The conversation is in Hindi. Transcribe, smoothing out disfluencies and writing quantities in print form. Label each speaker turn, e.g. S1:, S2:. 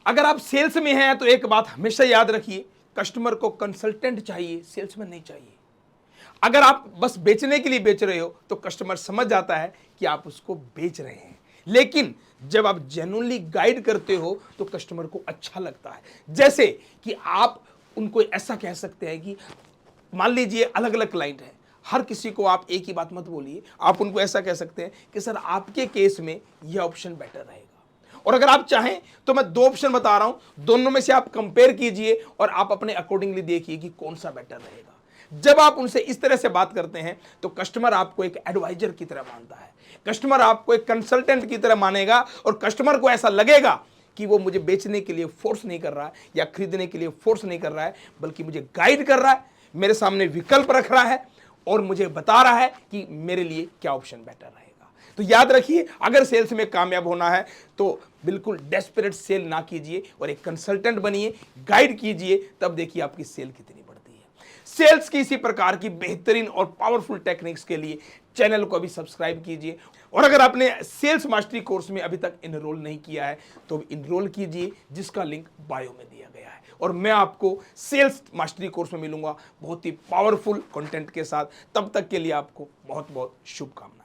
S1: अगर आप सेल्स में हैं तो एक बात हमेशा याद रखिए, कस्टमर को कंसल्टेंट चाहिए, सेल्समैन नहीं चाहिए। अगर आप बस बेचने के लिए बेच रहे हो तो कस्टमर समझ जाता है कि आप उसको बेच रहे हैं, लेकिन जब आप जेन्युइनली गाइड करते हो तो कस्टमर को अच्छा लगता है। जैसे कि आप उनको ऐसा कह सकते हैं कि मान लीजिए अलग अलग क्लाइंट है, हर किसी को आप एक ही बात मत बोलिए। आप उनको ऐसा कह सकते हैं कि सर आपके केस में यह ऑप्शन बेटर रहेगा, और अगर आप चाहें तो मैं दो ऑप्शन बता रहा हूं, दोनों में से आप कंपेयर कीजिए और आप अपने अकॉर्डिंगली देखिए कि कौन सा बेटर रहेगा। जब आप उनसे इस तरह से बात करते हैं तो कस्टमर आपको एक एडवाइजर की तरह मानता है, कस्टमर आपको एक कंसल्टेंट की तरह मानेगा, और कस्टमर को ऐसा लगेगा कि वो मुझे बेचने के लिए फोर्स नहीं कर रहा है या खरीदने के लिए फोर्स नहीं कर रहा है, बल्कि मुझे गाइड कर रहा है, मेरे सामने विकल्प रख रहा है और मुझे बता रहा है कि मेरे लिए क्या ऑप्शन बेटर रहेगा। तो याद रखिए, अगर सेल्स में कामयाब होना है तो बिल्कुल डेस्परेट सेल ना कीजिए और एक कंसल्टेंट बनिए, गाइड कीजिए, तब देखिए आपकी सेल कितनी बढ़ती है। सेल्स की इसी प्रकार की बेहतरीन और पावरफुल टेक्निक्स के लिए चैनल को अभी सब्सक्राइब कीजिए, और अगर आपने सेल्स मास्टरी कोर्स में अभी तक इनरोल नहीं किया है तो इनरोल कीजिए, जिसका लिंक बायो में दिया गया है। और मैं आपको सेल्स मास्टरी कोर्स में मिलूंगा बहुत ही पावरफुल कंटेंट के साथ। तब तक के लिए आपको बहुत बहुत शुभकामनाएं।